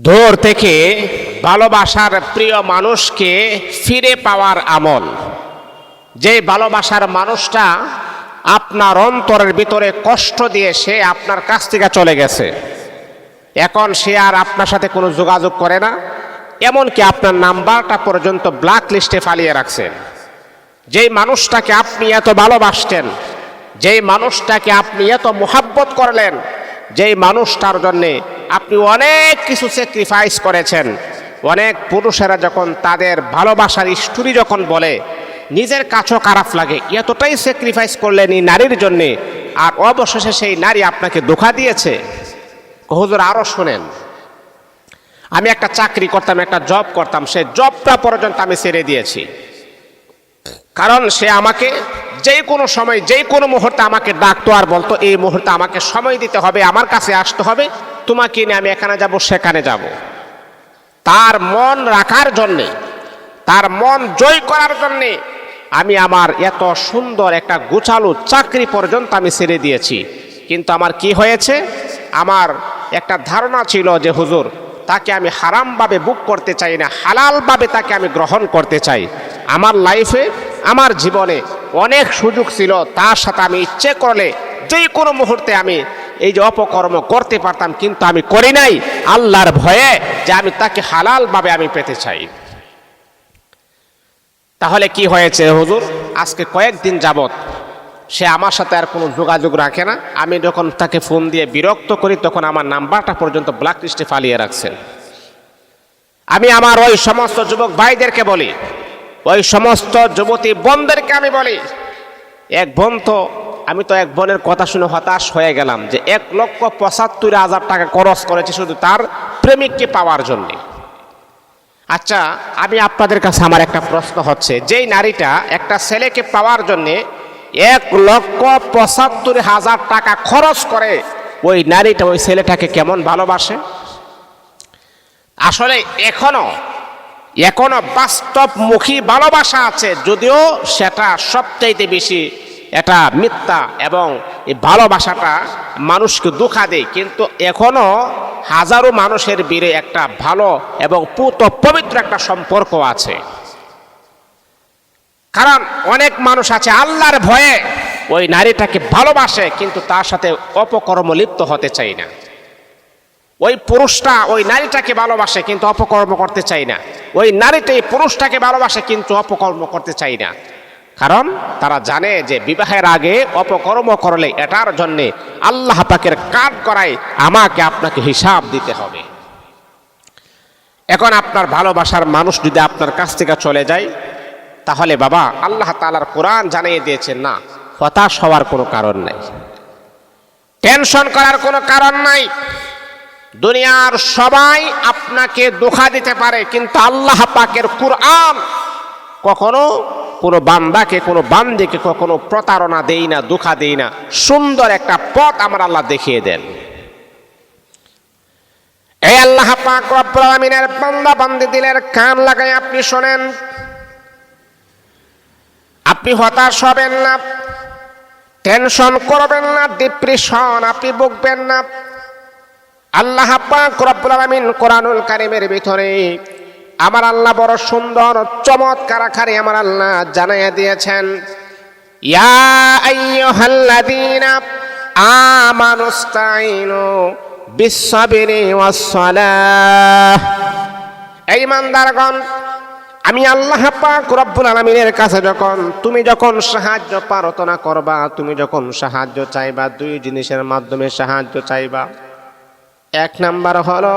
দূর থেকে ভালোবাসার প্রিয় মানুষকে ফিরে পাওয়ার আমল। যে ভালোবাসার মানুষটা আপনার অন্তরের ভিতরে কষ্ট দিয়ে সে আপনার কাছ থেকে চলে গেছে, এখন সে আর আপনার সাথে কোনো যোগাযোগ করে না, এমনকি আপনার নাম্বারটা পর্যন্ত ব্ল্যাক লিস্টে ফালিয়ে রাখছেন। যেই মানুষটাকে আপনি এত ভালোবাসতেন, যেই মানুষটাকে আপনি এত মোহাব্বত করলেন, যেই মানুষটার জন্যে আপনি অনেক কিছু স্যাক্রিফাইস করেছেন। অনেক পুরুষেরা যখন তাদের ভালোবাসার স্টোরি যখন বলে, নিজের কাছেও খারাপ লাগে, এতটাই স্যাক্রিফাইস করলেন এই নারীর জন্যে, আর অবশেষে সেই নারী আপনাকে ধোঁকা দিয়েছে। হুজুর আরও শোনেন, আমি একটা চাকরি করতাম, একটা জব করতাম, সেই জবটা পর্যন্ত আমি ছেড়ে দিয়েছি, কারণ সে আমাকে যে কোনো সময় যে কোনো মুহূর্তে আমাকে ডাকতো আর বলতো এই মুহূর্তে আমাকে সময় দিতে হবে, আমার কাছে আসতে হবে, তোমাকে নিয়ে আমি এখানে যাব সেখানে যাব। তার মন রাখার জন্যে, তার মন জয় করার জন্যে আমি আমার এত সুন্দর একটা গোছালো চাকরি পর্যন্ত আমি ছেড়ে দিয়েছি। কিন্তু আমার কি হয়েছে, আমার একটা ধারণা ছিল যে হুজুর তাকে আমি হারামভাবে বুক করতে চাই না, হালালভাবে তাকে আমি গ্রহণ করতে চাই। আমার লাইফে, আমার জীবনে অনেক সুযোগ ছিল, তার সাথে আমি ইচ্ছে করলে যে কোনো মুহূর্তে আমি এই যে অপকর্ম করতে পারতাম, কিন্তু আমি করি নাই আল্লাহর ভয়ে, যে আমি তাকে হালালভাবে আমি পেতে চাই। তাহলে কি হয়েছে হুজুর, আজকে কয়েকদিন যাবত সে আমার সাথে আর কোনো যোগাযোগ রাখে না। আমি যখন তাকে ফোন দিয়ে বিরক্ত করি, তখন আমার নাম্বারটা পর্যন্ত ব্ল্যাক লিস্টে ফালিয়ে রাখছেন। আমি আমার ওই সমস্ত যুবক ভাইদেরকে বলি, ওই সমস্ত যুবতী বোনদেরকে আমি বলি, এক বোন তো, আমি তো এক বোনের কথা শুনে হতাশ হয়ে গেলাম যে 1,75,000 টাকা খরচ করেছে শুধু তার প্রেমিককে পাওয়ার জন্য। আচ্ছা, আমি আপনাদের কাছে আমার একটা প্রশ্ন হচ্ছে, যেই নারীটা একটা ছেলেকে পাওয়ার জন্যে 1,75,000 টাকা খরচ করে, ওই নারীটা ওই ছেলেটাকে কেমন ভালোবাসে? আসলে এখনো বাস্তবমুখী ভালোবাসা আছে, যদিও সেটা সবচাইতে বেশি এটা মিথ্যা, এবং এই ভালোবাসাটা মানুষকে ধোঁকা দেয়। কিন্তু এখনো হাজারো মানুষের ভিড়ে একটা ভালো এবং পবিত্র একটা সম্পর্ক আছে। কারণ অনেক মানুষ আছে আল্লাহর ভয়ে ওই নারীটাকে ভালোবাসে, কিন্তু তার সাথে অপকর্ম লিপ্ত হতে চাই না। ওই পুরুষটা ওই নারীটাকে ভালোবাসে কিন্তু অপকর্ম করতে চাই না, ওই নারীটা এই পুরুষটাকে ভালোবাসে কিন্তু অপকর্ম করতে চাই না। কারণ তারা জানে যে বিবাহের আগে অপকর্ম করলে এটার জন্যে আল্লাহ পাকের কাঠ করায় আমাকে আপনাকে হিসাব দিতে হবে। এখন আপনার ভালোবাসার মানুষ যদি আপনার কাছ থেকে চলে যায়, তাহলে বাবা আল্লাহ তাআলার কোরআন জানিয়ে দিয়েছেন, না হতাশ হওয়ার কোনো কারণ নাই, টেনশন করার কোনো কারণ নাই। দুনিয়ার সবাই আপনাকে ধোঁকা দিতে পারে, কিন্তু আল্লাহ পাকের কোরআন কখনো কোনো বান্দাকে, কোনো বান্দিকে কখনো প্রতারণা দেই না, ধোঁকা দেই না। সুন্দর একটা পথ আমার আল্লাহ দেখিয়ে দেন। এই আল্লাহ পাক রব্বুল আলামিনের বান্দা বান্দি দিলের কান লাগাই আপনি শোনেন, আপনি হতাশ হবেন না, টেনশন করবেন না, ডিপ্রেশন আপনি ভুগবেন না। আল্লাহ পাক রব্বুল আলামিন কোরআনুল কারীমের ভিতরে আমার আল্লাহ বড় সুন্দর চমৎকার আকারে আমার আল্লাহ জানাইয়া দিয়েছেন, ইয়া আইয়ুহাল্লাযীনা আমানুস্তাঈনু বিস-সাবরি ওয়াস-সালাহ। এই ইমানদারগণ, আমি আল্লাহ পাক রব্বুল আলামিনের কাছে তুমি যখন সাহায্য প্রার্থনা করবা, তুমি যখন সাহায্য চাইবা, দুই জিনিসের মাধ্যমে সাহায্য চাইবা। এক নাম্বার হলো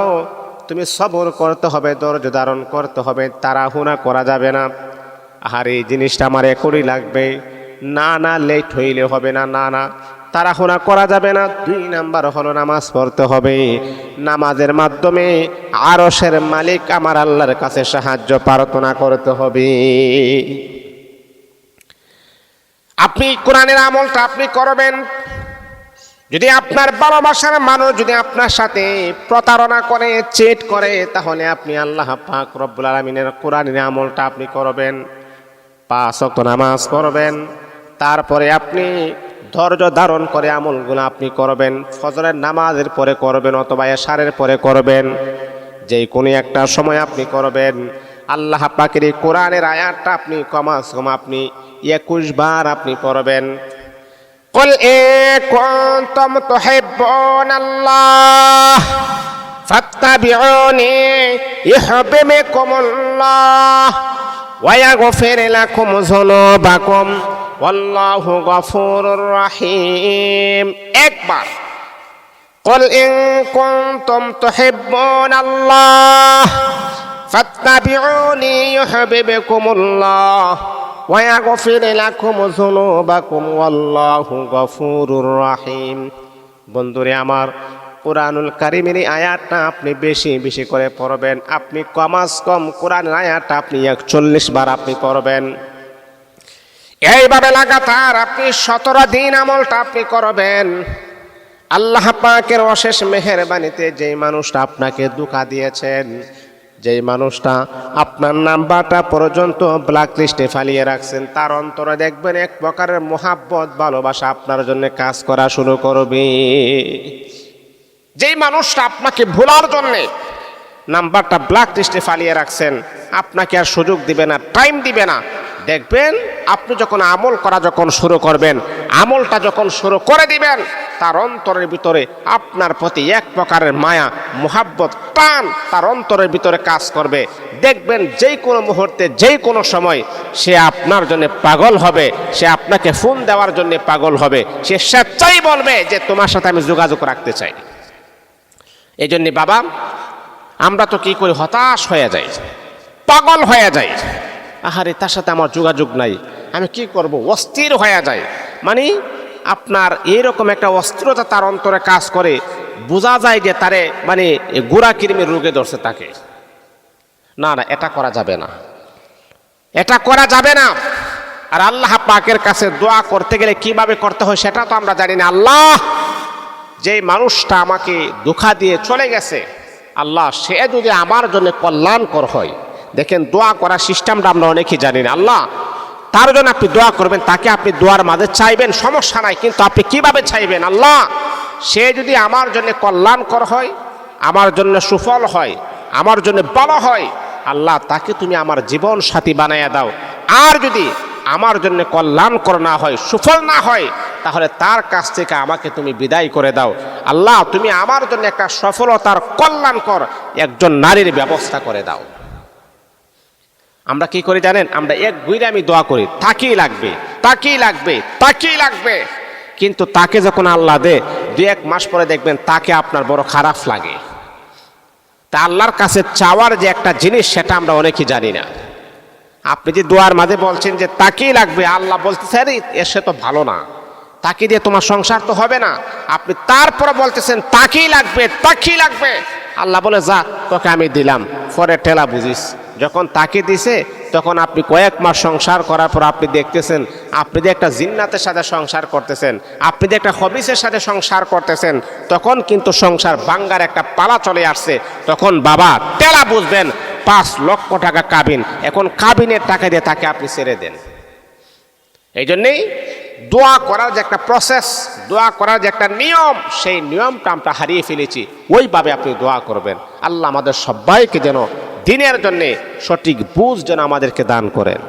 তুমি সবর করতে হবে, ধৈর্য ধারণ করতে হবে, তাড়াহুড়া করা যাবে না। আর এই জিনিসটা আমার এখনই লাগবে, না লেট হইলে হবে না, না তাড়াহুড়া করা যাবে না। দুই নাম্বার হলো নামাজ পড়তে হবে, নামাজের মাধ্যমে আরশের মালিক আমার আল্লাহর কাছে সাহায্য প্রার্থনা করতে হবে। আপনি কোরআনের আমলটা আপনি করবেন। যদি আপনার ভালোবাসার মানুষ যদি আপনার সাথে প্রতারণা করে, চেট করে, তাহলে আপনি আল্লাহ পাক রব্বুল আলামিনের কোরআনের আমলটা আপনি করবেন, 5 ওয়াক্ত নামাজ পড়বেন, তারপরে আপনি ধৈর্য ধারণ করে আমলগুলো আপনি করবেন। ফজরের নামাজের পরে করবেন অথবা এশারের পরে করবেন। যেই কোনো একটা সময় আপনি করবেন। আল্লাহ পাকের এই কোরআনের আয়াতটা আপনি কমাস কম আপনি 21 বার আপনি পড়বেন। কুল ইন কুনতুম তুহিব্বুনাল্লাহ ফাত্তাবিউনি ইউহিব্বুকুমুল্লাহ ওয়া ইয়াগফির লাকুম যুনুবাকুম ওয়াল্লাহু গফুরুর রহিম। একবার কুল ইন কুনতুম তুহিব্বুনাল্লাহ ফাত্তাবিউনি ইউহিব্বুকুমুল্লাহ ওয়া ইয়াগফির লাকুম যুনুবাকুম ওয়াল্লাহু গফুরুর রহিম। বন্ধুরে আমার, কোরআনুল কারীমের আয়াতটা আপনি বেশি বেশি করে পড়বেন। আপনি কমাস কম কোরআনের আয়াতটা আপনি 41 বার আপনি পড়বেন। এইভাবে লাগাতার আপনি 17 দিন আমলটা আপনি করবেন। আল্লাহ পাকের অশেষ মেহেরবানিতে যেই মানুষটা আপনাকে ধোঁকা দিয়েছেন, যেই মানুষটা আপনার নাম্বারটা পর্যন্ত ব্ল্যাক লিস্টে ফালিয়ে রাখছেন, তার অন্তরে দেখবেন এক প্রকারের মোহাব্বত ভালোবাসা আপনার জন্য কাজ করা শুরু করবে। যেই মানুষটা আপনাকে ভোলার জন্য নাম্বারটা ব্ল্যাক লিস্টে ফালিয়ে রাখছেন, আপনাকে আর সুযোগ দিবে না, টাইম দিবে না। দেখবেন আপনি যখন আমল করা যখন শুরু করবেন, আমলটা যখন শুরু করে দিবেন, তার অন্তরের ভিতরে আপনার প্রতি এক প্রকারের মায়া মোহাব্বত টান তার অন্তরের ভিতরে কাজ করবে। দেখবেন যেই কোনো মুহূর্তে যেই কোনো সময় সে আপনার জন্য পাগল হবে, সে আপনাকে ফোন দেওয়ার জন্য পাগল হবে, সে স্বেচ্ছাই বলবে যে তোমার সাথে আমি যোগাযোগ রাখতে চাই। এই জন্যে বাবা, আমরা তো কি করি, হতাশ হয়ে যাই, পাগল হয়ে যাই। আহারে তার সাথে আমার যোগাযোগ নাই, আমি কি করব, অস্থির হয়ে যায়। মানে আপনার এইরকম একটা অস্থিরতা তার অন্তরে কাজ করে, বোঝা যায় যে তারে মানে গোড়া কৃমির রোগে ধরছে তাকে। না না, এটা করা যাবে না, এটা করা যাবে না। আর আল্লাহ পাকের কাছে দোয়া করতে গেলে কিভাবে করতে হয় সেটা তো আমরা জানি না। আল্লাহ, যে মানুষটা আমাকে ধোঁকা দিয়ে চলে গেছে, আল্লাহ সে যদি আমার জন্য কল্যাণকর হয়। দেখেন, দোয়া করার সিস্টেমটা আমরা অনেকেই জানি না। আল্লাহ, তার জন্য আপনি দোয়া করবেন, তাকে আপনি দোয়ার মাঝে চাইবেন, সমস্যা নাই, কিন্তু আপনি কিভাবে চাইবেন? আল্লাহ, সে যদি আমার জন্য কল্যাণকর হয়, আমার জন্য সুফল হয়, আমার জন্য ভালো হয়, আল্লাহ তাকে তুমি আমার জীবন সাথী বানাইয়া দাও। আর যদি আমার জন্য কল্যাণকর না হয়, সুফল না হয়, তাহলে তার কাছ থেকে আমাকে তুমি বিদায় করে দাও। আল্লাহ, তুমি আমার জন্য একটা সফলতার কল্যাণকর একজন নারীর ব্যবস্থা করে দাও। আমরা কি করি জানেন? আমরা এক গুইরে আমি দোয়া করি, তাকেই লাগবে, তাকেই লাগবে, তাকেই লাগবে। কিন্তু তাকে যখন আল্লাহ দে, 2-1 মাস পরে দেখবেন তাকে আপনার বড় খারাপ লাগে। তা আল্লাহর কাছে চাওয়ার যে একটা জিনিস, সেটা আমরা অনেকেই জানি না। আপনি যে দোয়ার মাঝে বলছেন যে তাকেই লাগবে, আল্লাহ বলতেছেন এসে তো ভালো না, তাকে দিয়ে তোমার সংসার তো হবে না। আপনি তারপরে বলতেছেন তাকেই লাগবে, তাকেই লাগবে। আল্লাহ বলে যা, তোকে আমি দিলাম, পরে টেলা বুঝিস। যখন তাকে দিছে, তখন আপনি কয়েক মাস সংসার করার পর আপনি দেখতেছেন আপনি যে একটা জিন্নাতের সাথে সংসার করতেছেন, আপনি যে একটা হবিসের সাথে সংসার করতেছেন, তখন কিন্তু সংসার ভাঙ্গার একটা পালা চলে আসছে। তখন বাবা টেলা বুঝবেন, 5 লক্ষ টাকা কাবিন, এখন কাবিনের টাকা দিয়ে তাকে আপনি ছেড়ে দেন। এই জন্যেই দোয়া করার যে একটা প্রসেস, দোয়া করার যে একটা নিয়ম, সেই নিয়মটা আমরা হারিয়ে ফেলেছি। ওইভাবে আপনি দোয়া করবেন। আল্লাহ আমাদের সবাইকে যেন দিনের জন্যে সঠিক বুঝ যেন আমাদেরকে দান করেন।